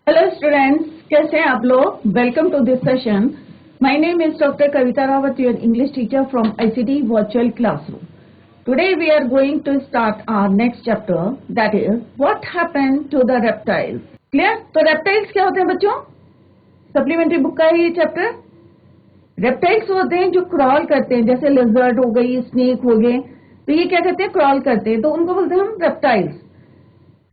Hello students, कैसे हैं आप लोग? Welcome to this session. My name is doctor Kavita Rawat, your English teacher from ICT virtual classroom. Today we are going to start our next chapter, that is what happened to the reptiles. Clear? तो reptiles क्या होते हैं बच्चों? Supplementary book का है ये chapter. Reptiles होते हैं जो क्रॉल करते हैं, जैसे लिजर्ड हो गई, स्नेक हो गए, तो ये क्या करते हैं? क्रॉल करते हैं, तो उनको बोलते हैं हम रेप्टाइल्स.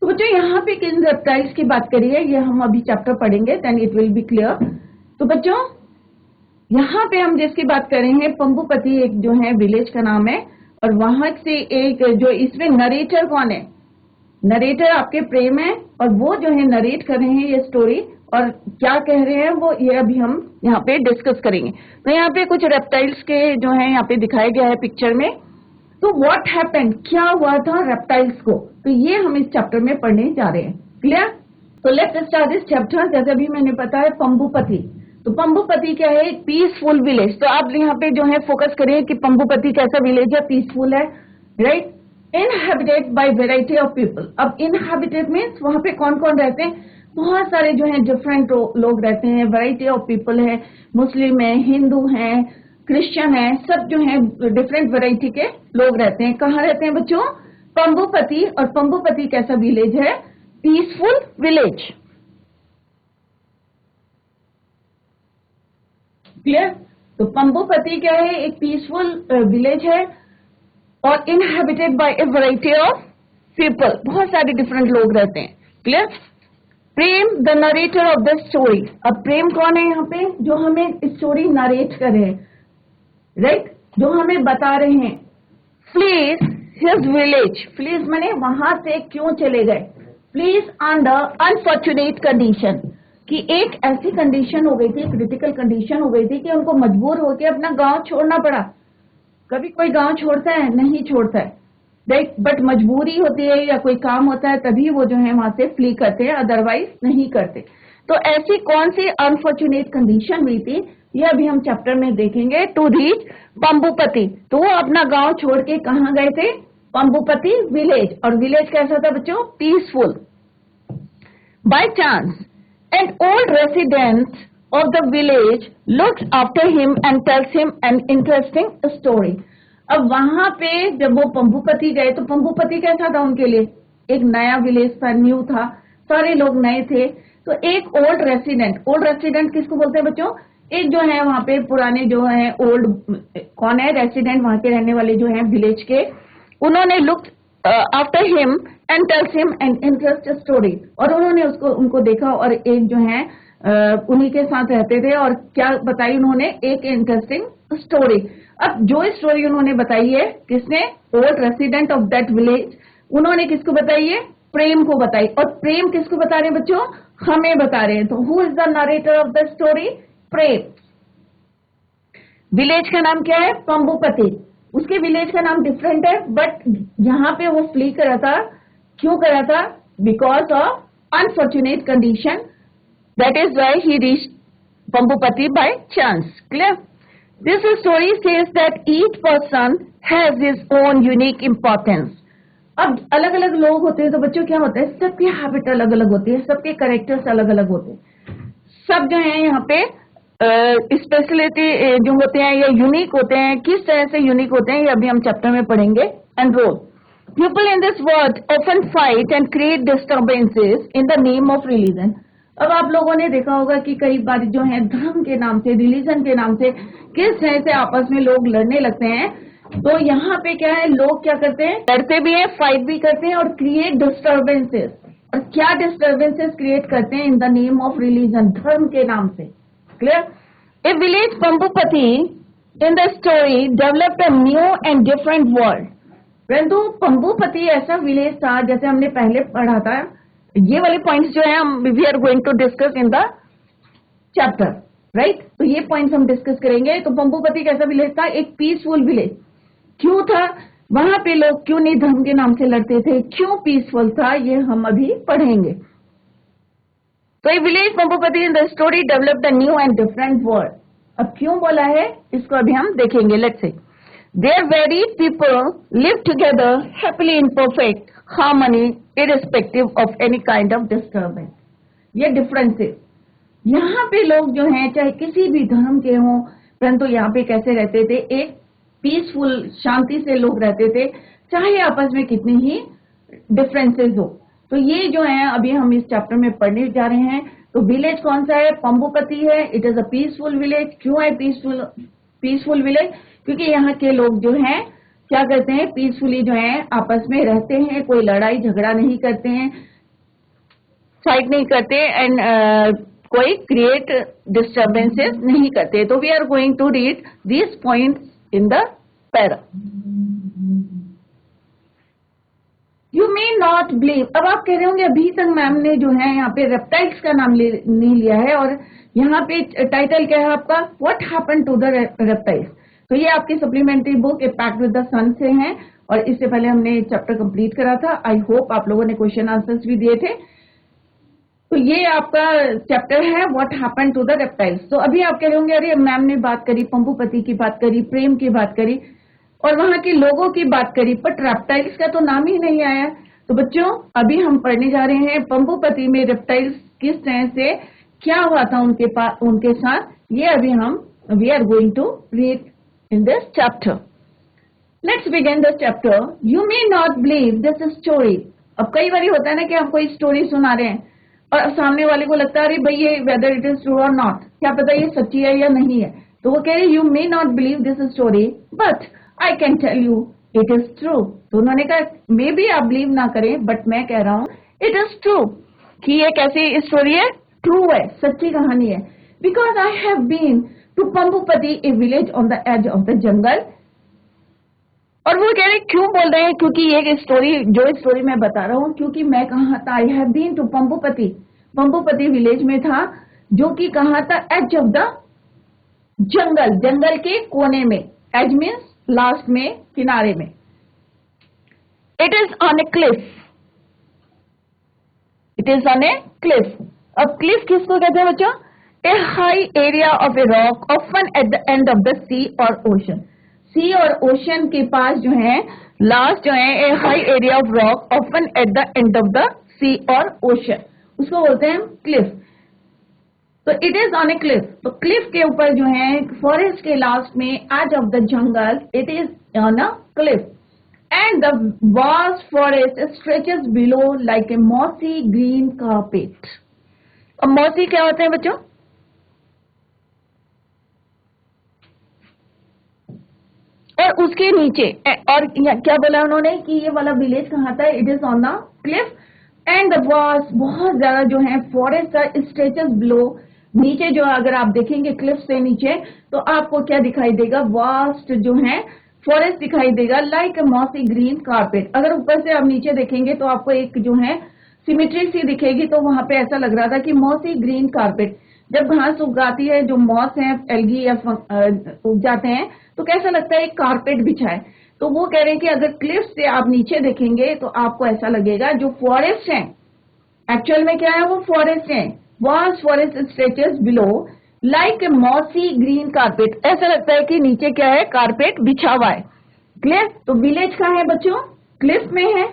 तो बच्चों यहाँ पे किन रेप्टाइल्स की बात करिए, ये हम अभी चैप्टर पढ़ेंगे, then it will be clear. तो बच्चों यहाँ पे हम जिसकी बात करेंगे, पंबुपति एक जो है विलेज का नाम है, और वहां से एक जो इसमें नरेटर कौन है? नरेटर आपके प्रेम है, और वो जो है नरेट कर रहे हैं ये स्टोरी, और क्या कह रहे हैं वो ये अभी हम यहाँ पे डिस्कस करेंगे. तो यहाँ पे कुछ रेप्टाइल्स के जो है यहाँ पे दिखाया गया है पिक्चर में. तो व्हाट हैपेंड, क्या हुआ था रेप्टाइल्स को, तो ये हम इस चैप्टर में पढ़ने जा रहे हैं. क्लियर? तो लेट्स स्टार्ट दिस चैप्टर. जैसे अभी मैंने बताया पंबुपति, तो पंबुपति क्या है? एक पीसफुल विलेज. तो आप यहाँ पे जो है फोकस करिए कि पंबुपति कैसा विलेज है, पीसफुल है, right? Inhabited bye variety of people. अब इनहेबिटेड मीन्स वहां पे कौन कौन रहते हैं? बहुत सारे जो है डिफरेंट लोग रहते हैं, वैरायटी ऑफ पीपल है, मुस्लिम है, हिंदू है, क्रिश्चियन है, सब जो है डिफरेंट वैरायटी के लोग रहते हैं. कहाँ रहते हैं बच्चों? पंबुपति. और पंबुपति कैसा विलेज है? Peaceful village. क्लियर? तो पंबुपति क्या है? एक पीसफुल विलेज है, और inhabited bye A variety of people, बहुत सारे डिफरेंट लोग रहते हैं. Clear? Prem the narrator of the story. अब प्रेम कौन है यहाँ पे? जो हमें स्टोरी नरेट कर रहे हैं, राइट? जो हमें बता रहे हैं. Please his village. प्लीज माने वहां से क्यों चले गए? प्लीज अंडर अनफॉर्चुनेट कंडीशन, कि एक ऐसी कंडीशन हो गई थी, क्रिटिकल कंडीशन हो गई थी कि उनको मजबूर होकर अपना गांव छोड़ना पड़ा. कभी कोई गांव छोड़ता है? नहीं छोड़ता है, राइट? बट मजबूरी होती है या कोई काम होता है तभी वो जो है वहां से फ्ली करते हैं, अदरवाइज नहीं करते. तो ऐसी कौन सी अनफॉर्चुनेट कंडीशन हुई थी, ये अभी हम चैप्टर में देखेंगे. टू रीच पंबुपति, तो वो अपना गांव छोड़ के कहाँ गए थे? पंबुपति विलेज. और विलेज कैसा था बच्चों? Peaceful. By chance an old resident of the village looks after him and tells him an interesting story. अब वहां पे जब वो पंबुपति गए, तो पंबुपति कैसा था उनके लिए? एक नया विलेज था, न्यू था, सारे लोग नए थे. तो एक ओल्ड रेसिडेंट किसको बोलते हैं बच्चों? एक जो है वहां पे पुराने जो है ओल्ड, कौन है? रेसिडेंट, वहां के रहने वाले जो है विलेज के. उन्होंने look after him and tells him an interesting story. और उन्होंने उनको देखा और एक जो है उन्हीं के साथ रहते थे, और क्या बताई उन्होंने? एक इंटरेस्टिंग स्टोरी. अब जो स्टोरी उन्होंने बताई है, किसने? Old resident of that village. उन्होंने किसको बताई है? प्रेम को बताई. और प्रेम किसको बता रहे हैं बच्चों? हमें बता रहे हैं. तो who is the narrator of the story? Prem. Village का नाम क्या है? पंबुपति. उसके विलेज का नाम डिफरेंट है, बट यहाँ पे वो फ्ली करा था. क्यों करा था? Because of unfortunate condition. That is why he reached Pambupati by chance. Clear? This story says that each person has his own unique importance. अब अलग अलग लोग होते हैं, तो बच्चों क्या होता है? सबकी हैबिट अलग अलग होती है, सबके कैरेक्टर्स अलग अलग होते हैं. सब जो है यहाँ पे स्पेशलिटी जो होते हैं या यूनिक होते हैं. किस तरह से यूनिक होते हैं ये अभी हम चैप्टर में पढ़ेंगे. And role. People in this world often fight and create disturbances in the name of religion. अब आप लोगों ने देखा होगा कि कई बार जो है धर्म के नाम से, रिलीजन के नाम से किस तरह से आपस में लोग लड़ने लगते हैं. तो यहाँ पे क्या है? लोग क्या करते हैं? लड़ते भी हैं, फाइट भी करते हैं, और क्रिएट डिस्टर्बेंसेस. और क्या डिस्टर्बेंसेस क्रिएट करते हैं? In the name of religion, धर्म के नाम से. Clear? A village Pambupati in the story developed a new and different world. परंतु पंबुपति ऐसा विलेज था, जैसे हमने पहले पढ़ा था, ये वाले पॉइंट्स जो है हम we are going to discuss in the chapter, right? तो ये पॉइंट्स हम डिस्कस करेंगे. तो पंबुपति कैसा विलेज था? एक पीसफुल विलेज. क्यों था? वहां पे लोग क्यों नहीं धर्म के नाम से लड़ते थे? क्यों पीसफुल था? ये हम अभी पढ़ेंगे. तो ये village Pambupati in the story developed a new and different world. अब क्यों बोला है इसको अभी हम देखेंगे. Let's say there very people live together happily in perfect harmony irrespective of any kind of disturbance. ये डिफरेंसेस। यहाँ पे लोग जो हैं चाहे किसी भी धर्म के हों, परंतु यहाँ पे कैसे रहते थे, एक पीसफुल शांति से लोग रहते थे, चाहे आपस में कितनी ही डिफरेंसेस हो। तो ये जो है अभी हम इस चैप्टर में पढ़ने जा रहे हैं। तो विलेज कौन सा है, पंबुपति है। It is a peaceful village. क्यों है पीसफुल विलेज? क्योंकि यहाँ के लोग जो हैं क्या करते हैं, पीसफुली जो है आपस में रहते हैं, कोई लड़ाई झगड़ा नहीं करते हैं, फाइट नहीं करते, एंड कोई क्रिएट डिस्टर्बेंसेस नहीं करते। तो we are going to read these points in the para. You may not believe. अब आप कह रहे होंगे अभी तक मैम ने जो है यहाँ पे रेप्टाइल्स का नाम नहीं लिया है, और यहाँ पे टाइटल क्या है आपका, what happen to the reptiles. तो ये आपकी supplementary book a pact with the sun से है, और इससे पहले हमने चैप्टर कंप्लीट करा था। आई होप आप लोगों ने क्वेश्चन आंसर्स भी दिए थे। तो ये आपका चैप्टर है what happen to the reptiles. तो अभी आप कह रहे होंगे अरे मैम ने बात करी, पंबुपति की बात करी, प्रेम की बात करी, और वहां के लोगों की बात करी, बट रेप्टाइल्स का तो नाम ही नहीं आया। तो बच्चों अभी हम पढ़ने जा रहे हैं पंबुपति में रेप्टाइल्स किस तरह से क्या हुआ था उनके साथ, ये अभी हम we are going to read in this chapter. Let's begin this chapter. You may not believe this story. अब कई बार होता है ना कि हम कोई स्टोरी सुना रहे हैं और सामने वाले को लगता है अरे भाई ये वेदर इट इज ट्रू और नॉट, क्या पता ये सच्ची है या नहीं है। तो वो कह रहे you may not believe this story but I can tell you it is true. तो उन्होंने कहा मे बी आप बिलीव ना करें, बट मैं कह रहा हूं इट इज ट्रू, कि ये कैसी स्टोरी है, ट्रू है, सच्ची कहानी है। Because I have been to Pambupati a village on the edge of the jungle. और वो कह रहे क्यों बोल रहे हैं, क्योंकि ये स्टोरी जो स्टोरी मैं बता रहा हूं, क्योंकि मैं कहा था I have been to Pambupati village में था, जो कि कहा था एज ऑफ द जंगल, जंगल के कोने में। एज मीन्स लास्ट में, किनारे में। It is on a cliff, it is on a cliff. अब क्लिफ किसको कहते हैं बच्चों, a high area of a rock often at the end of the sea or ocean. C or ocean के पास जो है लास्ट जो है a high area of rock often at the end of the sea or ocean, उसको बोलते हैं cliff. तो it is on a cliff. तो क्लिफ के ऊपर जो है फॉरेस्ट के लास्ट में edge of the jungle, it is on a cliff and the vast forest stretches below like a mossy green carpet. अब मॉसी क्या होते हैं बच्चों, और उसके नीचे और क्या बोला उन्होंने कि ये वाला विलेज कहाँ था, it is on the Cliff and the vast, बहुत ज्यादा जो है फॉरेस्ट का स्ट्रेचेस बिलो, नीचे जो अगर आप देखेंगे क्लिफ से नीचे तो आपको क्या दिखाई देगा, वास्ट जो है फॉरेस्ट दिखाई देगा, लाइक मॉसी ग्रीन कार्पेट। अगर ऊपर से आप नीचे देखेंगे तो आपको एक जो है सिमेट्री सी दिखेगी, तो वहां पे ऐसा लग रहा था कि मॉसी ग्रीन कार्पेट। जब घास उगाती है, जो मॉस है, एल्गी या उग जाते हैं, तो कैसा लगता है एक कारपेट बिछा है। तो वो कह रहे हैं कि अगर क्लिफ से आप नीचे देखेंगे तो आपको ऐसा लगेगा जो फॉरेस्ट है एक्चुअल में क्या है, वो फॉरेस्ट है, vast forest stretches below like a mossy green carpet. ऐसा लगता है कि नीचे क्या है, कारपेट बिछा हुआ है। क्लियर। तो विलेज कहाँ है बच्चों, क्लिफ में है,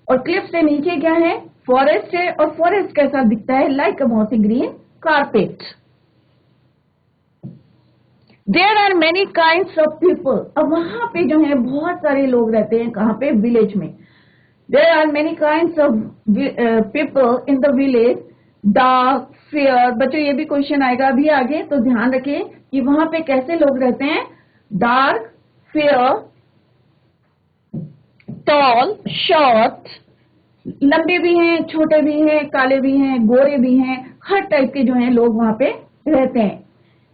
और क्लिफ से नीचे क्या है, फॉरेस्ट है, और फॉरेस्ट कैसा दिखता है, like a mossy green carpet. There are many kinds of people. अब वहां पे जो है बहुत सारे लोग रहते हैं, कहाँ पे, विलेज में। There are many kinds of people in the village, dark, fair. बच्चों ये भी क्वेश्चन आएगा अभी आगे, तो ध्यान रखें कि वहां पे कैसे लोग रहते हैं, डार्क, फेयर, टॉल, शॉर्ट, लंबे भी हैं, छोटे भी हैं, काले भी हैं, गोरे भी हैं, हर टाइप के जो हैं लोग वहां पे रहते हैं।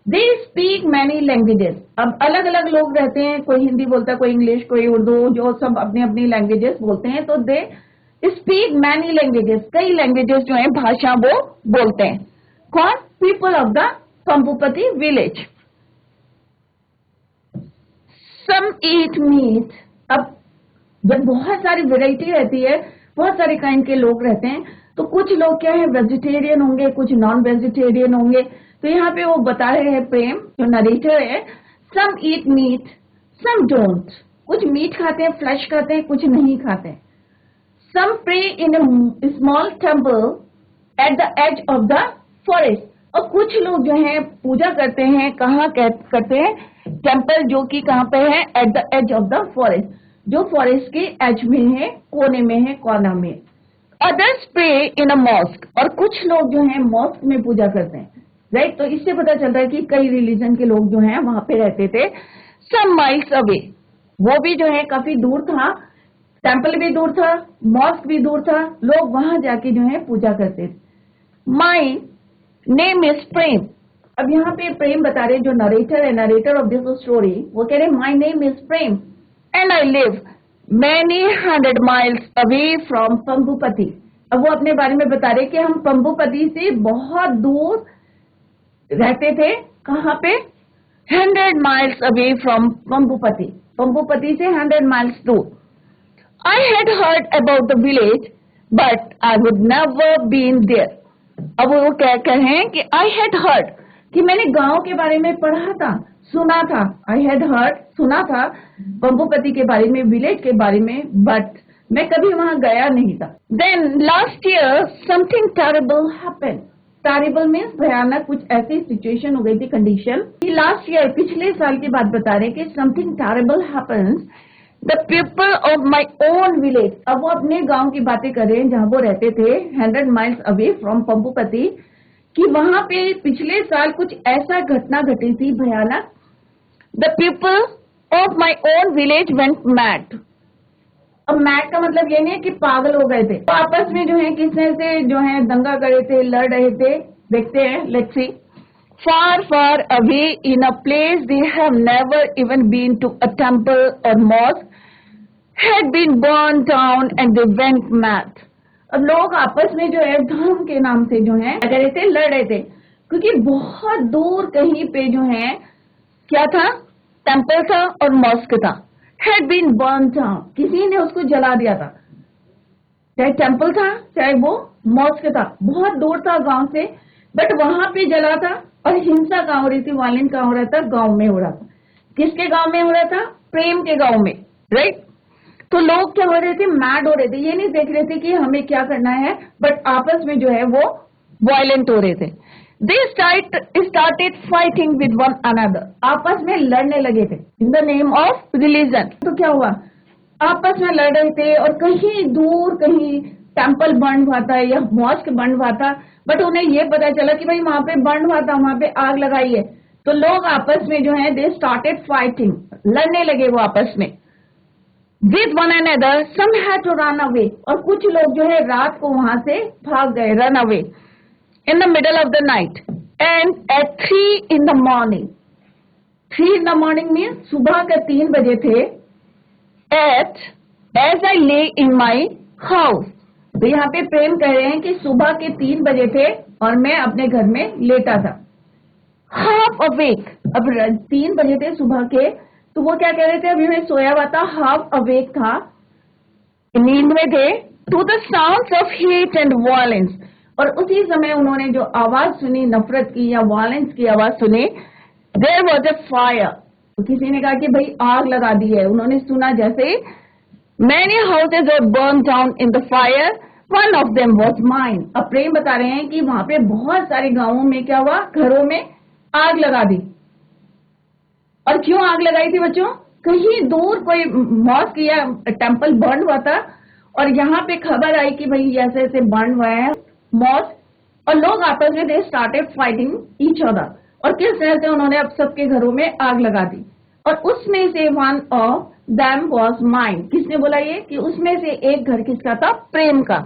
दे स्पीक मैनी लैंग्वेजेस। अब अलग अलग लोग रहते हैं, कोई हिंदी बोलता है, कोई इंग्लिश, कोई उर्दू, जो सब अपनी अपनी लैंग्वेजेस बोलते हैं। तो दे स्पीक मैनी लैंग्वेजेस, कई लैंग्वेजेस जो है भाषा वो बोलते हैं। कौन, people of the Pambupati village. Some eat meat. अब जब बहुत सारी वेराइटी रहती है, बहुत सारे काइंड के लोग रहते हैं, तो कुछ लोग क्या है, वेजिटेरियन होंगे, कुछ नॉन वेजिटेरियन होंगे। तो यहाँ पे वो बता रहे हैं प्रेम जो नरेटर है, some eat meat some don't. कुछ मीट खाते हैं, फ्लैश खाते हैं, कुछ नहीं खाते हैं। Some pray in a small temple at the edge of the forest. और कुछ लोग जो है पूजा करते हैं, कहाँ करते हैं, टेम्पल जो कि कहाँ पे है, at the edge of the forest, जो फॉरेस्ट के एज में है, कोने में है, कॉर्नर में। Others pray in a mosque, और कुछ लोग जो है मॉस्क में पूजा करते हैं, राइट। तो इससे पता चलता है कि कई रिलीजन के लोग जो हैं वहां पे रहते थे। सम माइल्स अवे, वो भी जो है काफी दूर था, टेम्पल भी दूर था, मॉस्क भी दूर था, लोग वहां जाके जो है पूजा करते थे। माई नेम इज प्रेम। अब यहाँ पे प्रेम बता रहे, जो नरेटर है, नरेटर ऑफ दिस स्टोरी, वो कह रहे my name is Prem and I live many 100 miles away from Pambupati. अब वो अपने बारे में बता रहे कि हम पंबुपति से बहुत दूर रहते थे। कहाँ पे? 100 माइल्स अवे फ्रॉम पंबुपति, पंबुपति से 100 माइल्स दूर। I had heard about the village, but I would never been there. अब वो क्या कहें कि I had heard, कि मैंने गांव के बारे में पढ़ा था, सुना था। I had heard, सुना था पंबुपति के बारे में, विलेज के बारे में, but मैं कभी वहां गया नहीं था। Then last year something terrible happened. Terrible means भयानक, कुछ ऐसी सिचुएशन हो गई थी, कंडीशन। लास्ट ईयर, पिछले साल की बात बता रहे कि something terrible happens. The people of my own village, अब वो अपने गांव की बातें कर रहे हैं जहां वो रहते थे, 100 miles away from पंबुपति, कि वहां पे पिछले साल कुछ ऐसा घटना घटी थी भयानक। The people of my own village went mad. अब मैड का मतलब ये नहीं है कि पागल हो गए थे, तो आपस में जो है किसने से जो है दंगा कर रहे थे, लड़ रहे थे। देखते हैं, let's C. Far, far away in a place they have never even been to, a temple or mosque had been burned down and they went mad. अब लोग आपस में जो है धर्म के नाम से जो है लड़ रहे थे, लड़ रहे थे, क्योंकि बहुत दूर कहीं पे जो है क्या था, टेम्पल था और मॉस्क था। had been burned down, किसी ने उसको जला दिया था, चाहे टेम्पल था चाहे वो मॉस्क था, बहुत दूर था गांव से, बट वहां पे जला था। और हिंसा कहाँ हो रही थी, वायलेंट कहाँ हो रहा था, गांव में हो रहा था। किसके गांव में हो रहा था? प्रेम के गांव में, राइट। तो लोग क्या हो रहे थे, मैड हो रहे थे, ये नहीं देख रहे थे कि हमें क्या करना है, बट आपस में जो है वो वायलेंट हो रहे थे। They started fighting with one another, आपस में लड़ने लगे थे, in the name of religion। तो क्या हुआ, आपस में लड़ रहे थे, और कहीं दूर कहीं टेम्पल बर्न हुआ था या मॉस्क बर्न हुआ था, बट उन्हें ये पता चला कि भाई वहां पे बर्न हुआ था, वहां पे आग लगाई है। तो लोग आपस में जो है दे स्टार्टेड फाइटिंग, लड़ने लगे वो आपस में। With one another, some had to run away, और कुछ लोग जो है रात को वहां से भाग गए, run away. In the middle of the night and at 3 in the morning, 3 in the morning mean सुबह के 3 बजे थे। एट एज आई ले इन माई हाउस, तो यहाँ पे प्रेम कह रहे हैं कि सुबह के 3 बजे थे और मैं अपने घर में लेटा था। हाफ अवेक, अब 3 बजे थे सुबह के, तो वो क्या कह रहे थे, अभी मैं सोया हुआ था, हाफ अवेक था, नींद में थे। To the sounds of hate and violence, और उसी समय उन्होंने जो आवाज सुनी नफरत की या वायलेंस की आवाज सुनी। देयर वाज अ फायर, तो किसी ने कहा कि भाई आग लगा दी है। उन्होंने सुना जैसे ही, Many houses were burned down in the fire. One of them was mine. अब प्रेम बता रहे हैं कि वहां पे बहुत सारे गांवों में क्या हुआ, घरों में आग लगा दी। और क्यों आग लगाई थी बच्चों? कहीं दूर कोई मॉस्क या टेम्पल बर्न हुआ था, और यहाँ पे खबर आई कि भाई ऐसे ऐसे बर्न हुआ है मॉस्क, और लोग आपस में दे स्टार्टेड फाइटिंग ईच अदर। और किस तरह से उन्होंने अब सबके घरों में आग लगा दी। और उसमें से one of them was mine, किसने बोला ये, कि उसमें से एक घर किसका था, प्रेम का।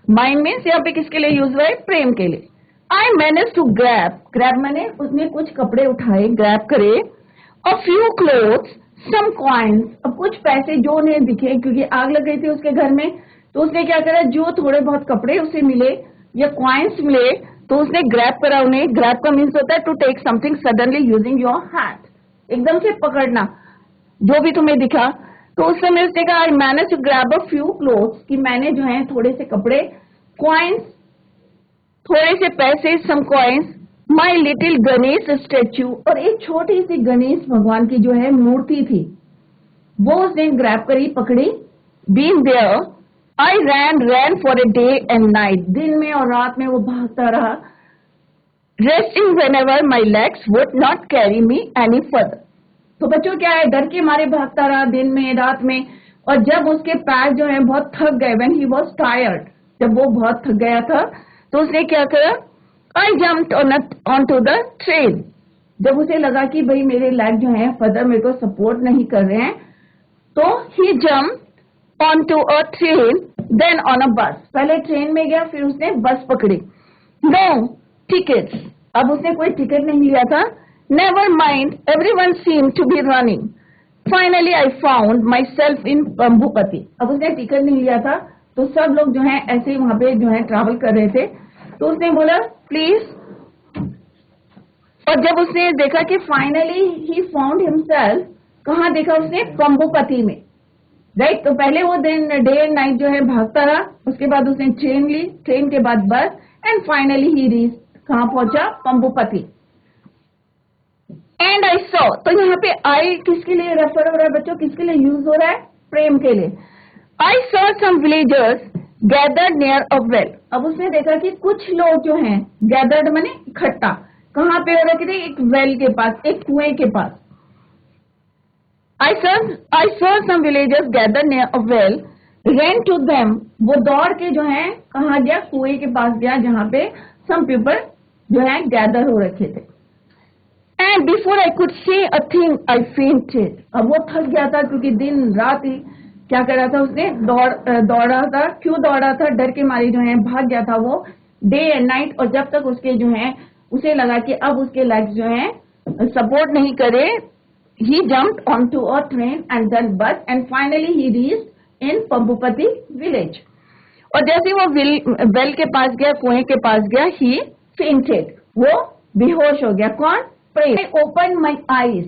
माइन मीन्स यहाँ पे किसके लिए यूज हुआ है, प्रेम के लिए। I manage to grab, grab मैंने उसने कुछ कपड़े उठाए, ग्रैब करे, a few clothes, some coins, अब कुछ पैसे जो उन्हें दिखे, क्योंकि आग लग गई थी उसके घर में, तो उसने क्या करा, जो थोड़े बहुत कपड़े उसे मिले या कॉइन्स मिले, तो उसने ग्रैब करा उन्हें। ग्रैब का मीन्स होता है to take something suddenly using your hand, एकदम से पकड़ना जो भी तुम्हें दिखा। तो उस समय उसने कहा, I manage to grab a few clothes, कि मैंने जो है थोड़े से कपड़े, कॉइन्स, थोड़े से पैसे, some coins, my little Ganesh statue, और एक छोटी सी गणेश भगवान की जो है मूर्ति थी, वो उसने ग्रैब करी, पकड़ी। Been there I ran for a day and night. दिन में और रात में वो भागता रहा. Resting whenever my legs would not carry me any further. तो बच्चों क्या है, डर के मारे भागता रहा दिन में रात में, और जब उसके पैर जो है बहुत थक गए, when he was tired, जब वो बहुत थक गया था, तो उसने क्या करा, I jumped onto the train. जब उसे लगा कि भाई मेरे लेग जो है फर्दर मेरे को सपोर्ट नहीं कर रहे हैं, तो he jumped onto a train, then on a bus. पहले ट्रेन में गया, फिर उसने बस पकड़ी. No tickets. अब उसने कोई टिकट नहीं लिया था. Never mind, everyone seemed to be running. Finally I found myself in पंबुपति. अब उसने टिकट नहीं लिया था, तो सब लोग जो है ऐसे ही वहां पे जो है ट्रैवल कर रहे थे. तो उसने बोला प्लीज, और जब उसने देखा कि फाइनली ही फाउंड हिमसेल्फ, कहाँ देखा उसने, पंबुपति में. राइट. तो पहले वो दिन डे एंड नाइट जो है भागता रहा, उसके बाद उसने ट्रेन ली, ट्रेन के बाद बस, एंड फाइनली ही रीच, कहाँ पहुंचा, पंबुपति. एंड आई सॉ, तो यहाँ पे आई किसके लिए रेफर हो रहा है बच्चों, किसके लिए यूज हो रहा है, प्रेम के लिए. I saw some villagers gathered near a well. अब उसने देखा कि कुछ लोग जो हैं, गैदर्ड माने इकट्ठा, कहाँ पे हो रखे थे, एक वेल के पास, एक कुएं के पास. I saw some villagers gather near a well, ran to them. वो दौड़ के जो है कहाँ गया, कुएं के पास गया, जहाँ पे some people जो है गैदर हो रखे थे. And before I could say a thing, I fainted. अब वो थक गया था क्योंकि दिन रात ही क्या कर रहा था, उसने दौड़ा था. क्यों दौड़ा था, डर के मारे जो है भाग गया था वो डे एंड नाइट. और जब तक उसके जो है उसे लगा कि अब उसके लेग्स जो है सपोर्ट नहीं करे, he jumped onto a train and then bus, and finally he reached in पंबुपति village. और जैसे वो वेल के पास गया, कुएं के पास गया, he fainted. वो बेहोश हो गया. कौन, प्रेम. I opened my eyes.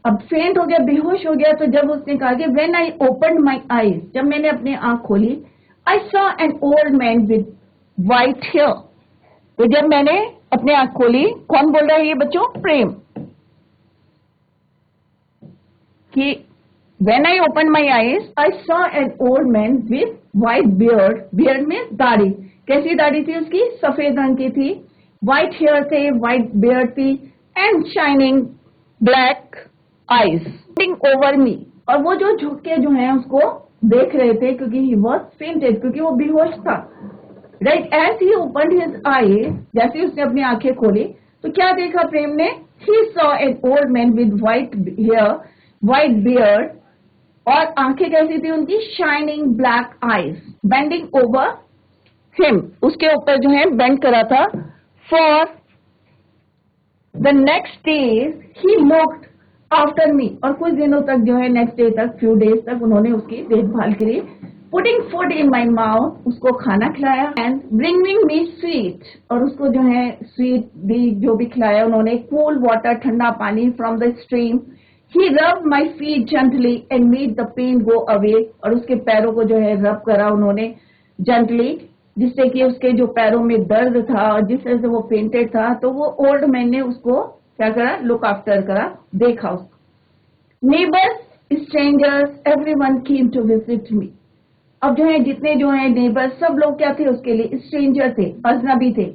अब फेंट हो गया, बेहोश हो गया. तो जब उसने कहा कि when I opened my eyes, जब मैंने अपनी आंख खोली, I saw an old man with white hair. तो जब मैंने अपनी आंख खोली, कौन बोल रहा है ये बच्चों, प्रेम, कि when I opened my eyes, I saw an old man with white beard. Beard में दाढ़ी. कैसी दाढ़ी थी उसकी, सफेद रंग की थी. White hair थे, white beard थी, and shining black eyes. Looking over me. और वो जो झुक के जो है उसको देख रहे थे, क्योंकि he was fainted, क्योंकि वो बेहोश था. Right, as he opened his eyes, जैसे उसने अपनी आंखें खोली, तो क्या देखा प्रेम ने, he saw an old man with white hair, white beard, और आंखें कैसी थी उनकी, shining black eyes, bending over him, उसके ऊपर जो है बेंड करा था. For the next days he looked after me. और कुछ दिनों तक जो है, नेक्स्ट डे तक, फ्यू डेज तक उन्होंने उसकी देखभाल करी. Putting food in my mouth, उसको खाना खिलाया. And bringing me sweet, और उसको जो है स्वीट भी जो भी खिलाया उन्होंने. Cool water, ठंडा पानी from the stream. He rubbed my feet gently and made the pain go away. और उसके पैरों को जो है रब करा उन्होंने gently, जिससे कि उसके जो पैरों में दर्द था और जिस तरह से वो फेंटेड था, तो वो ओल्ड मैन ने उसको क्या करा, लुक आफ्टर करा, देखा उसको. Neighbors, strangers, everyone came to visit me. अब जो है जितने जो है नेबर्स, सब लोग क्या थे उसके लिए, स्ट्रेंजर थे, अजनबी थे.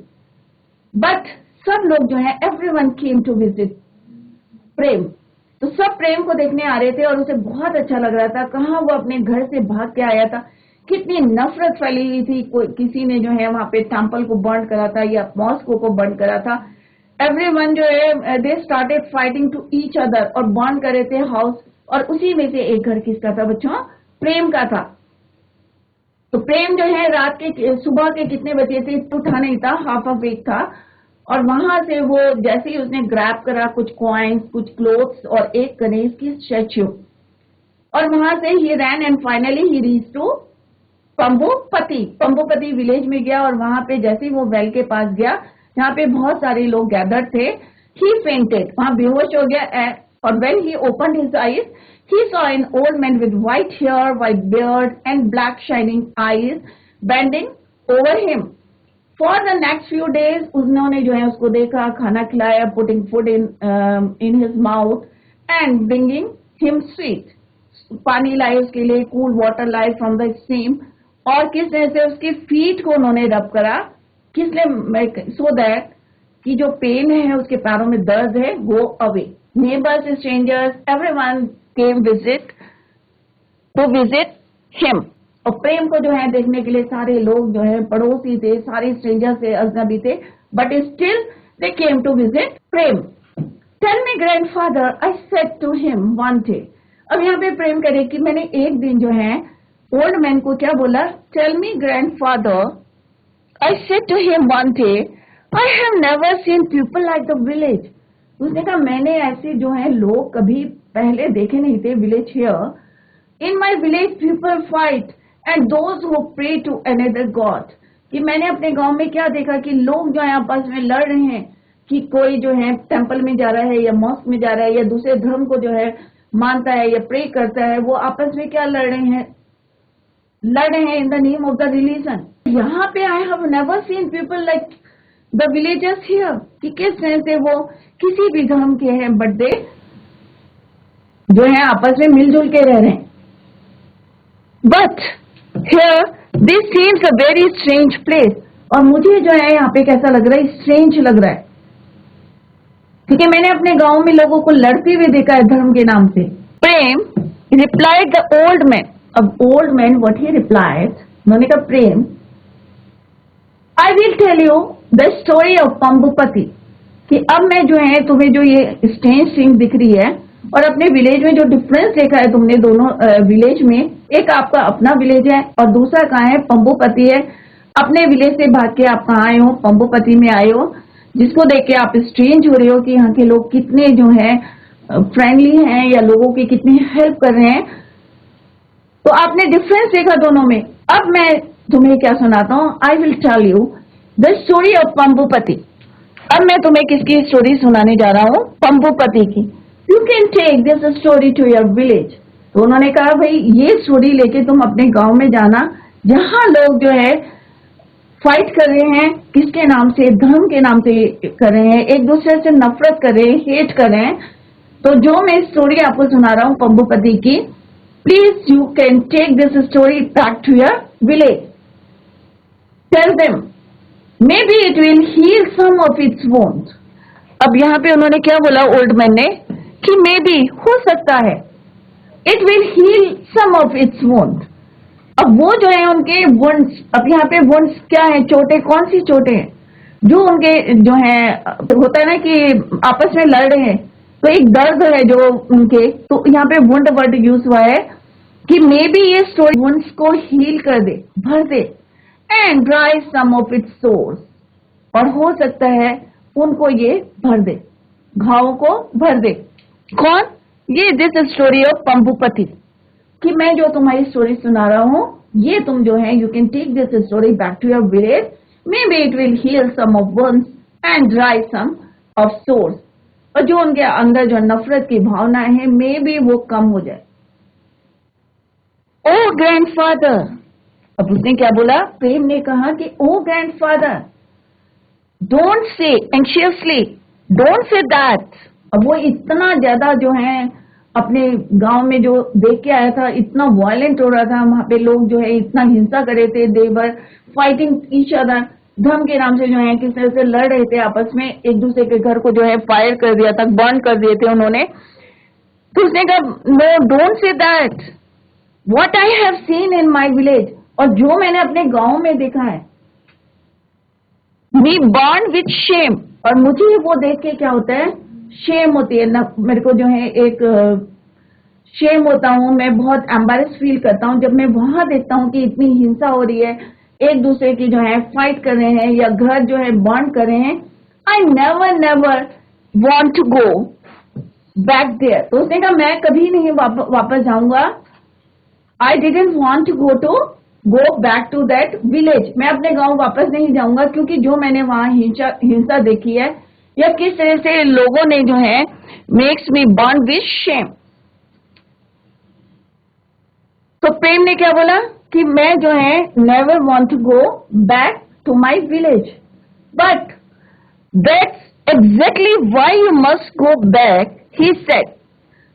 बट सब लोग जो है, एवरीवन केम टू विजिट प्रेम. तो सब प्रेम को देखने आ रहे थे और उसे बहुत अच्छा लग रहा था. कहाँ वो अपने घर से भाग के आया था, कितनी नफरत फैली हुई थी. कोई किसी ने जो है वहां पे टेम्पल को बर्न करा था या मॉस्को को बर्न करा था. एवरीवन जो है they started fighting to each other, और बर्न करे थे हाउस. और उसी में से एक घर किसका था बच्चों, प्रेम का था. तो प्रेम जो है रात के, सुबह के कितने बजे थे, उठा नहीं था, हाफ ऑफ वेक था. और वहां से वो जैसे ही उसने ग्रैब करा कुछ कॉइन्स, कुछ क्लोथ्स और एक गणेश की स्टैच्यू, और वहां से ही ran and finally he reach to Pambupati. Pambupati village में गया, और वहां पे जैसे ही वो वेल के पास गया, जहाँ पे बहुत सारे लोग गैदर थे, ही फेंटेड, वहां बेहोश हो गया. और when he opened his eyes, he saw an old man with white hair, white beard, and black shining eyes bending over him. For the next few days, उन्होंने जो है उसको देखा, खाना खिलाया, putting food in his mouth and bringing him sweet. पानी लाए उसके लिए, cool water लाए from the stream. और किस तरह से उसकी फीट को उन्होंने रब करा, किस लिए, सो दैट कि जो पेन है, उसके पैरों में दर्द है, वो away. Neighbours, strangers, everyone came to visit him. और प्रेम को जो है देखने के लिए सारे लोग जो है पड़ोसी थे, सारे स्ट्रेंजर्स थे, अजनबी थे, but still they came to visit Prem. Tell me grandfather, I said to him one day. अब यहाँ पे प्रेम करे कि मैंने एक दिन जो है ओल्ड मैन को क्या बोला, tell me grandfather, I said to him one day, I have never seen people like the village. उसने कहा मैंने ऐसे जो है लोग कभी पहले देखे नहीं थे village here. In my village people fight and those who pray to another god. कि मैंने अपने गांव में क्या देखा कि लोग जो है आपस में लड़ रहे हैं, कि कोई जो है टेंपल में जा रहा है या मॉस्क में जा रहा है या दूसरे धर्म को जो है मानता है या प्रे करता है, वो आपस में क्या लड़ रहे हैं in the name of the religion. यहाँ पे आई have never seen people like the villagers here, कि किस तरह से वो किसी भी धर्म के हैं बट दे जो है आपस में मिलजुल के रह रहे हैं. But here this seems a very strange place. और मुझे जो है यहाँ पे कैसा लग रहा है, स्ट्रेंज लग रहा है, क्योंकि मैंने अपने गांव में लोगों को लड़ते हुए देखा है धर्म के नाम से. Prem replied the old man. अब old man what he replied, उन्होंने कहा Prem, I will tell you the story of Pambupati. कि अब मैं जो है तुम्हें जो ये स्ट्रेंज थिंग दिख रही है और अपने विलेज में जो डिफरेंस देखा है तुमने दोनों विलेज में, एक आपका अपना विलेज है और दूसरा कहाँ है, पंबुपति है. अपने विलेज से भाग के आप कहाँ आए हो, पंबुपति में आए हो, जिसको देख के आप स्ट्रेंज हो रहे हो कि यहाँ के लोग कितने जो है फ्रेंडली हैं या लोगों की कितनी हेल्प कर रहे हैं. तो आपने डिफरेंस देखा दोनों में. अब मैं तुम्हें क्या सुनाता हूँ, I will tell you the story of Pambupati. अब मैं तुम्हें किसकी स्टोरी सुनाने जा रहा हूँ, पंबुपति की. You can take this story to your village. तो उन्होंने कहा भाई ये स्टोरी लेके तुम अपने गांव में जाना, जहां लोग जो है फाइट कर रहे हैं, किसके नाम से, धर्म के नाम से कर रहे हैं, एक दूसरे से नफरत कर रहे हैं, हेट कर रहे हैं. तो जो मैं स्टोरी आपको सुना रहा हूँ पंबुपति की, please you can take this story back to your village. Tell them maybe it will heal some of its wounds. अब यहाँ पे उन्होंने क्या बोला ओल्ड मैन ने, कि मे बी हो सकता है, it will heal some of its wounds. अब वो जो है उनके वुंड्स, अब यहाँ पे वुंड्स क्या है, चोटें, कौन सी चोटें हैं जो उनके जो है, होता है ना कि आपस में लड़ रहे हैं तो एक दर्द है जो उनके, तो यहाँ पे वुंड वर्ड यूज हुआ है कि मे बी ये स्टोरी वुंड्स को हील कर दे, भर दे, and dry some of its sores. और हो सकता है उनको ये भर दे, घावों को भर दे. कौन, ये दिस स्टोरी ऑफ पंबुपति, कि मैं जो तुम्हारी स्टोरी सुना रहा हूं, ये तुम जो है you can take this story back to your village, maybe it will heal some of wounds and dry some of sores. और जो उनके अंदर जो नफरत की भावना है, मे बी वो कम हो जाए. ओ ग्रैंडफादर, अब उसने क्या बोला, प्रेम ने कहा कि oh grandfather, don't say anxiously, don't say that. अब वो इतना ज्यादा जो है अपने गांव में जो देख के आया था, इतना वायलेंट हो रहा था, वहां पे लोग जो है इतना हिंसा कर रहे थे, दे वर फाइटिंग ईच अदर, धर्म के नाम से जो है किस तरह से लड़ रहे थे आपस में, एक दूसरे के घर को जो है फायर कर दिया था, बर्न कर दिए थे उन्होंने. तो उसने कहा no, don't say that, what I have seen in my village, और जो मैंने अपने गांव में देखा है, मी बर्न विथ शेम. और मुझे वो देख के क्या होता है, शेम होती है ना, मेरे को जो है एक शेम होता हूं, मैं बहुत एम्बैरेस फील करता हूं जब मैं वहां देखता हूं कि इतनी हिंसा हो रही है, एक दूसरे की जो है फाइट कर रहे हैं या घर जो है बर्न कर रहे हैं. I never want to go back there. तो उसने कहा मैं कभी नहीं वापस जाऊंगा. I didn't want to go back to that village. मैं अपने गांव वापस नहीं जाऊंगा, क्योंकि जो मैंने वहां हिंसा देखी है या किस तरह से लोगों ने जो है makes me burn with shame. तो प्रेम ने क्या बोला कि मैं जो है never want to go back to my village, but that's exactly why you must go back, he said.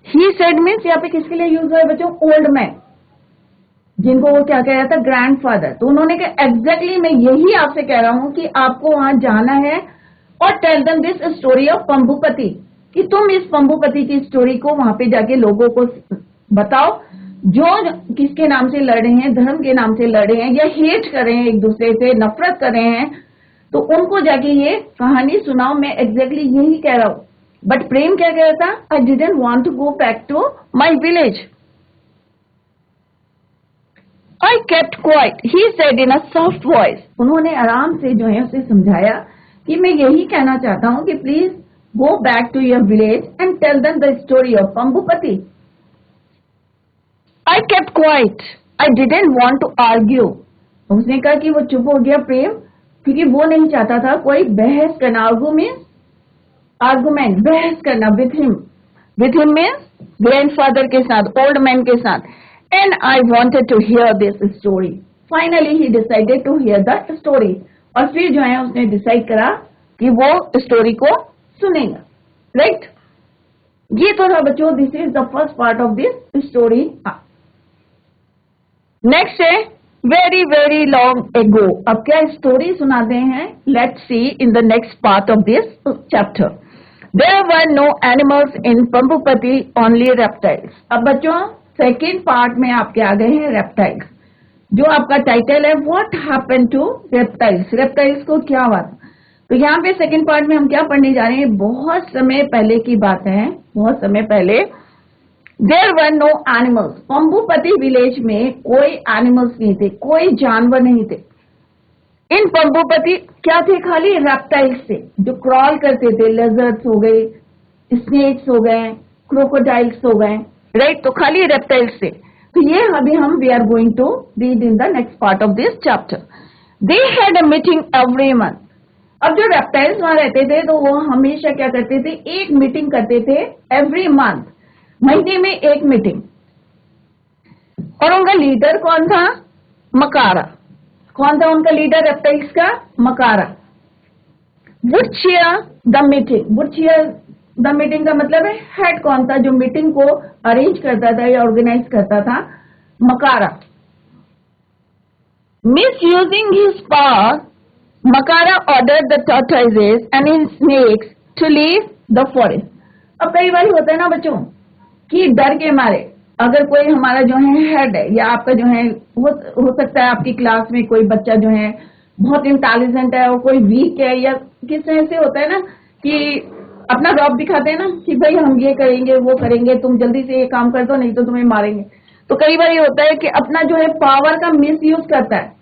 He said means यहाँ पे किसके लिए यूज हुआ है बच्चों, ओल्ड मैन. जिनको वो क्या कह रहा था, ग्रैंडफादर। तो उन्होंने कहा एग्जैक्टली मैं यही आपसे कह रहा हूं कि आपको वहां जाना है और tell them this story of Pambupati, कि तुम इस पंबुपति की स्टोरी को वहां पे जाके लोगों को बताओ जो किसके नाम से लड़ रहे हैं, धर्म के नाम से लड़ रहे हैं या हेट कर रहे हैं, एक दूसरे से नफरत कर रहे हैं, तो उनको जाके ये कहानी सुनाओ। मैं एग्जैक्टली यही कह रहा हूं। बट प्रेम क्या कह रहा था, I didn't want to go back to my village, I kept quiet, he said in a soft voice. उन्होंने आराम से जो है उसे समझाया कि मैं यही कहना चाहता हूं कि please go back to your village and tell them the story of Pambupati. I kept quiet, I didn't want to argue. उसने कहा कि वो चुप हो गया प्रेम, क्योंकि वो नहीं चाहता था कोई बहस करना। आर्गुमेंट, बहस करना विथ हिम मीन्स ग्रैंडफादर के साथ, ओल्ड मैन के साथ। And I wanted to hear this story. Finally he decided to hear the story. और फिर जो है उसने डिसाइड करा कि वो स्टोरी को सुनेगा। राइट, ये तो था बच्चों, this is the first part of this story. Next है वेरी वेरी लॉन्ग एगो। अब क्या स्टोरी सुनाते हैं, let's see in the next part of this chapter. There were no animals in Pambupati, only reptiles. अब बच्चों सेकेंड पार्ट में आपके आ गए हैं रेप्टाइल्स, जो आपका टाइटल है what happened to reptiles. Reptiles को क्या हुआ। तो यहाँ पे सेकेंड पार्ट में हम क्या पढ़ने जा रहे हैं, बहुत समय पहले की बात है, बहुत समय पहले। There were no animals, Pambupati village में कोई एनिमल्स नहीं थे, कोई जानवर नहीं थे। इन पंबुपति क्या थे, खाली रेप्टाइल्स थे जो क्रॉल करते थे। लेजर्ड्स हो गए, स्नेक्स हो गए, क्रोकोडाइल्स हो गए, राइट। तो खाली रेप्टाइल्स थे। तो ये अभी हम we are going to read in the next part of this chapter. They had a meeting every month. अब जो रेप्टाइल्स वहां रहते थे तो वो हमेशा क्या करते थे, एक मीटिंग करते थे एवरी मंथ, महीने में एक मीटिंग। और उनका लीडर कौन था, मकारा। कौन था उनका लीडर रेप्टाइल्स का, Makara. Would chair the meeting. Would chair the meeting का मतलब है हेड कौन था जो मीटिंग को अरेंज करता था या ऑर्गेनाइज करता था, Makara. Misusing his power, Makara ordered the tortoises and in snakes to leave the forest. अब कई बार होता है ना बच्चों कि डर के मारे, अगर कोई हमारा जो है हेड है या आपका जो है हो सकता है आपकी क्लास में कोई बच्चा जो है बहुत इंटेलिजेंट है और कोई वीक है, या किस तरह से होता है ना कि अपना रॉब दिखाते हैं ना कि भाई हम ये करेंगे वो करेंगे, तुम जल्दी से ये काम कर दो नहीं तो तुम्हें मारेंगे। तो कई बार ये होता है कि अपना जो है पावर का मिस यूज करता है,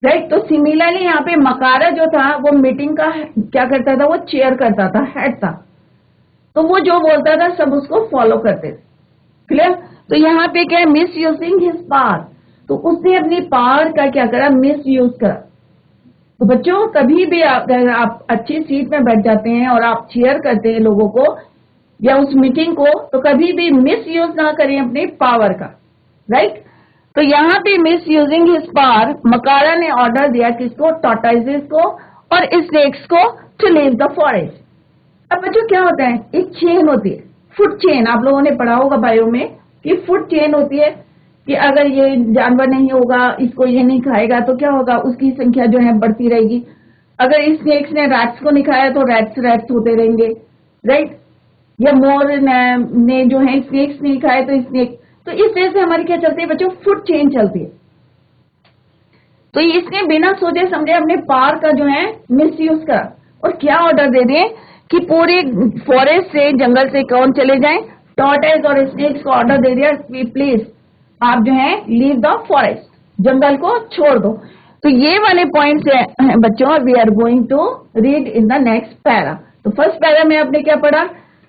राइट। तो सिमिलरली यहाँ पे मकारा जो था वो मीटिंग का क्या करता था, वो चेयर करता था, हेड था। तो वो जो बोलता था सब उसको फॉलो करते थे, क्लियर। तो यहाँ पे क्या है, मिस यूजिंग हिज पावर। तो उसने अपनी पावर का क्या करा, मिस यूज करा। तो बच्चों कभी भी अगर आप अच्छी सीट में बैठ जाते हैं और आप चेयर करते हैं लोगों को या उस मीटिंग को, तो कभी भी मिस यूज ना करें अपने पावर का, राइट। तो यहाँ पे मिस यूजिंग हिज पावर, मकारा ने ऑर्डर दिया किसको, टॉर्टोइसेस को और स्नेक्स को टू लीव द फॉरेस्ट। अब बच्चों क्या होता है, एक चेन होती है, फूड चेन। आप लोगों ने पढ़ा होगा बायो में कि फूड चेन होती है कि अगर ये जानवर नहीं होगा, इसको ये नहीं खाएगा तो क्या होगा, उसकी संख्या जो है बढ़ती रहेगी। अगर स्नेक्स ने रैट्स को नहीं खाया तो रैट्स होते रहेंगे, राइट। या मोर ने जो है स्नेक्स नहीं खाए तो स्नेक। तो इस तरह से हमारी क्या चलती है बच्चों, फूड चेन चलती है। तो इसने बिना सोचे समझे अपने पावर का जो है मिस यूज करा और क्या ऑर्डर दे दिए कि पूरे फॉरेस्ट से, जंगल से कौन चले जाएं, टॉर्टोइस और स्नेक्स को ऑर्डर दे दिया प्लीज आप जो है लीव द फॉरेस्ट, जंगल को छोड़ दो। तो ये वाले पॉइंट्स हैं बच्चों, we are going to read in the next para. तो फर्स्ट पैरा में आपने क्या पढ़ा,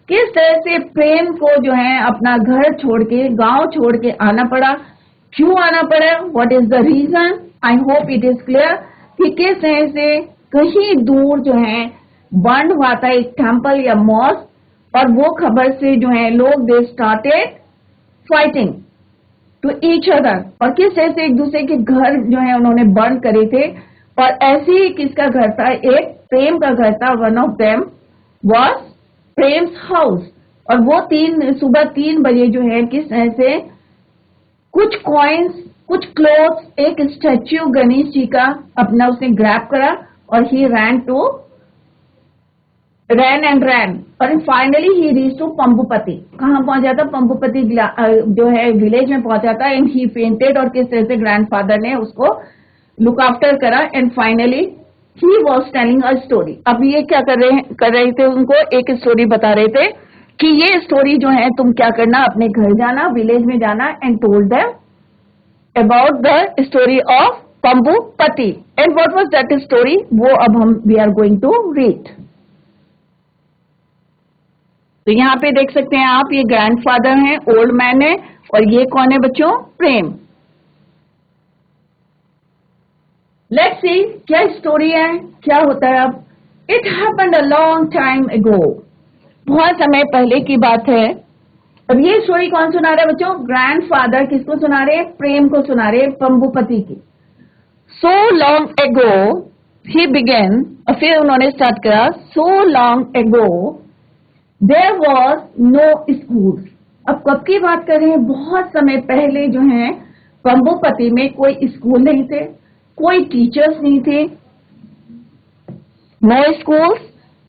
किस तरह से प्रेम को जो है अपना घर छोड़ के, गांव छोड़ के आना पड़ा, क्यों आना पड़ा, what is the reason. I hope it is clear कि किस तरह से कहीं दूर जो है बर्न हुआ था एक टेम्पल या मॉस्क, और वो खबर से जो है लोग they started fighting to each other, और किस तरह से एक दूसरे के घर जो है उन्होंने बर्न करे थे। और ऐसे ही किसका घर था, एक प्रेम का घर था। One of them was Prem's house. और वो सुबह 3 बजे जो है किस तरह से कुछ कॉइन्स कुछ क्लोथ्स, एक स्टैच्यू गणेश जी का अपना उसने ग्रैब करा और ही ran and ran और फाइनली ही रीच टू पंबुपति। कहाँ पहुंचा था? पंबुपति जो है विलेज में पहुंचा था। एंड ही फेंटेड और किस तरह से ग्रैंडफादर ने उसको लुक आफ्टर करा and finally he was telling a story. अब ये क्या कर रहे थे, उनको एक स्टोरी बता रहे थे कि ये स्टोरी जो है तुम क्या करना, अपने घर जाना, विलेज में जाना and told them about the story of Pambupati. And what was that story, वो अब we are going to read. तो यहाँ पे देख सकते हैं आप, ये ग्रैंडफादर हैं, ओल्ड मैन है, और ये कौन है बच्चों? प्रेम। लेट्स सी क्या स्टोरी है, क्या होता है। अब it happened a long time ago, बहुत समय पहले की बात है। अब ये स्टोरी कौन सुना रहा है बच्चों? ग्रैंडफादर किसको सुना रहे हैं? प्रेम को सुना रहे हैं, पंबुपति की। सो लॉन्ग एगो ही बिगेन, और फिर उन्होंने स्टार्ट करा, so long ago there was no school. अब कब की बात कर रहे हैं? बहुत समय पहले जो है पंबुपति में कोई स्कूल नहीं थे, कोई टीचर्स नहीं थे। No schools,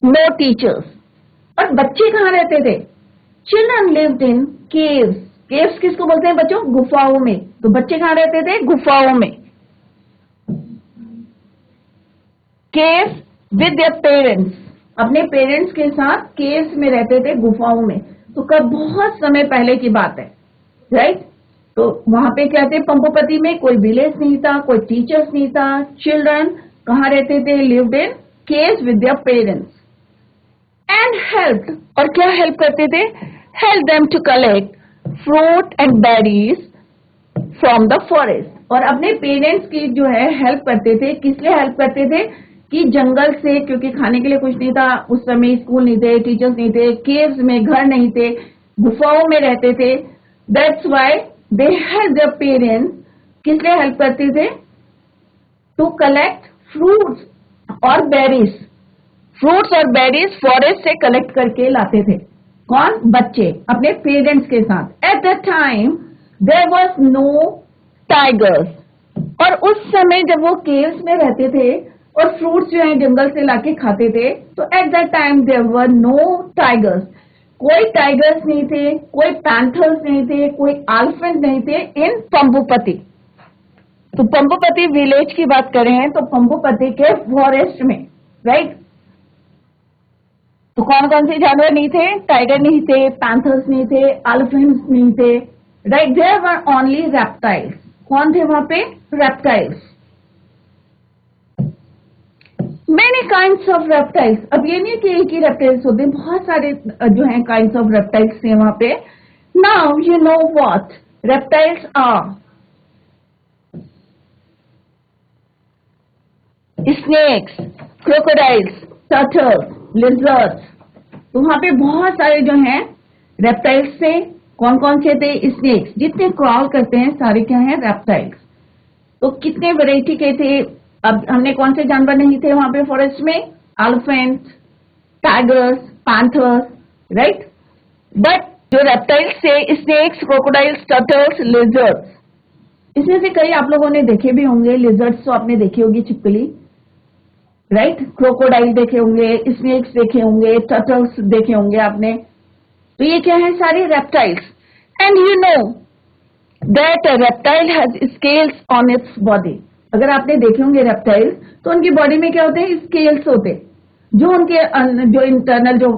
no teachers. और बच्चे कहाँ रहते थे? Children lived in caves. Caves किसको बोलते हैं बच्चों? गुफाओं में। तो बच्चे कहाँ रहते थे? गुफाओं में। केव्स विद देयर पेरेंट्स, अपने पेरेंट्स के साथ केव्स में रहते थे, गुफाओं में। तो कब? बहुत समय पहले की बात है, राइट। तो वहां पे क्या थे? पंबुपति में कोई विलेज नहीं था, कोई टीचर्स नहीं था। चिल्ड्रन कहाँ रहते थे? Lived in caves with their parents and help. और क्या हेल्प करते थे? Help them to collect fruit and berries from the forest. और अपने पेरेंट्स की जो है हेल्प करते थे। किस लिए हेल्प करते थे? कि जंगल से, क्योंकि खाने के लिए कुछ नहीं था उस समय, स्कूल नहीं थे, टीचर्स नहीं थे, केव्स में घर नहीं थे, गुफाओं में रहते थे। That's why they help their parents. किस लिए हेल्प करते थे? टू कलेक्ट फ्रूट्स और बेरीज। फ्रूट्स और बेरीज फॉरेस्ट से कलेक्ट करके लाते थे। कौन? बच्चे अपने पेरेंट्स के साथ। At that time there was no tigers. और उस समय जब वो केव्स में रहते थे और फ्रूट्स जो है जंगल से लाके खाते थे, तो at that time there were no tigers. कोई टाइगर्स नहीं थे, कोई पैंथर्स नहीं थे, कोई एलिफेंट नहीं थे इन पंबुपति। तो पंबुपति विलेज की बात कर रहे हैं, तो पंबुपति के फॉरेस्ट में, राइट। तो कौन कौन से जानवर नहीं थे? टाइगर नहीं थे, पैंथर्स नहीं थे, एलिफेंट्स नहीं थे, right. There were only reptiles. कौन थे वहां पे? Reptiles. Many kinds of reptiles। अब ये नहीं कि एक ही रेप्टाइल्स होते, बहुत सारे जो हैं काइंड्स ऑफ रेप्टाइल्स थे वहां पे। Now you know what reptiles are. Snakes, crocodiles, turtles, lizards. तो वहां पे बहुत सारे जो हैं रेप्टाइल्स थे। कौन कौन से थे? स्नेक्स, जितने क्रॉल करते हैं सारे क्या हैं? रेप्टाइल्स। तो कितने वैरायटी के थे? अब हमने कौन से जानवर नहीं थे वहां पे फॉरेस्ट में? Elephant, tigers, panthers, right. But जो रेप्टाइल्स थे, स्नेक्स, क्रोकोडाइल्स, टर्टल्स, लिजर्ड्स, इसमें से कई आप लोगों ने देखे भी होंगे। लिजर्ड्स तो आपने देखी होगी, छिपकली, राइट। क्रोकोडाइल देखे होंगे, स्नेक्स देखे होंगे, टर्टल्स देखे होंगे आपने। तो ये क्या है? सारे reptiles. And you know that reptile has scales on its body. अगर आपने देखे होंगे रेप्टाइल्स, तो उनकी बॉडी में क्या होते हैं? स्केल्स होते हैं, जो उनके जो इंटरनल, जो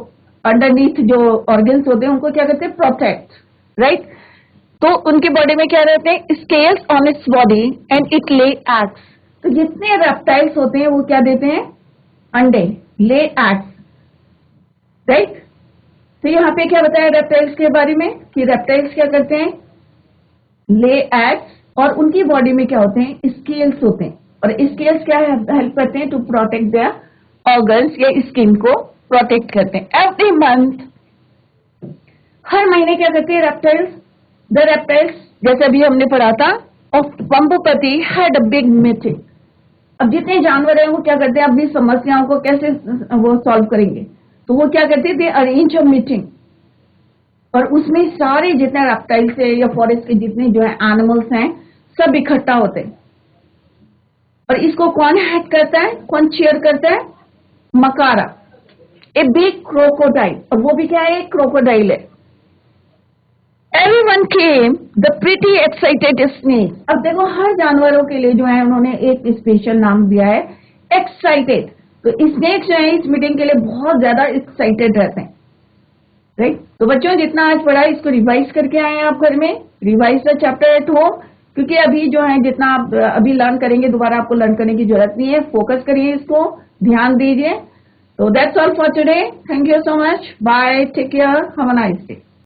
अंडरनीथ जो ऑर्गन्स होते हैं, उनको क्या कहते हैं? Protect, right. तो उनकी बॉडी में क्या रहते हैं? Scales on its body and it lay eggs. तो जितने रेप्टाइल्स होते हैं वो क्या देते हैं? अंडे, ले एग्स, राइट। तो यहाँ पे क्या बताया रेप्टाइल्स के बारे में कि रेप्टाइल्स क्या करते हैं? Lay eggs. और उनकी बॉडी में क्या होते हैं? स्केल्स होते हैं। और स्केल्स क्या हेल्प करते हैं? टू प्रोटेक्ट देयर ऑर्गन्स या स्किन को प्रोटेक्ट करते हैं। एवरी मंथ, हर महीने क्या करते हैं रेप्टाइल्स? द रेप्टाइल्स, जैसे अभी हमने पढ़ा था, of Pambupati had a big meeting. अब जितने जानवर हैं वो क्या करते हैं? अपनी समस्याओं को कैसे वो सॉल्व करेंगे? तो वो क्या करते थे? Arrange a meeting. और उसमें सारे जितने रेप्टाइल्स है या फॉरेस्ट के जितने जो है एनिमल्स हैं, सब इकट्ठा होते हैं। और इसको कौन हैक करता है, कौन चेयर करता है? मकारा, ए बिग क्रोकोडाइल, और वो भी क्या है? क्रोकोडाइल है। Everyone came, the pretty excited snake. अब देखो हर जानवरों के लिए जो है उन्होंने एक स्पेशल नाम दिया है, एक्साइटेड। तो स्नेक जो है इस मीटिंग के लिए बहुत ज्यादा एक्साइटेड रहते हैं, राइट? तो बच्चों जितना आज पढ़ा इसको रिवाइज करके आए आप घर में, revise the chapter at home, क्योंकि अभी जो है जितना आप अभी लर्न करेंगे दोबारा आपको लर्न करने की जरूरत नहीं है। फोकस करिए, इसको ध्यान दीजिए। तो that's all for today. Thank you so much, bye, take care, have a nice day.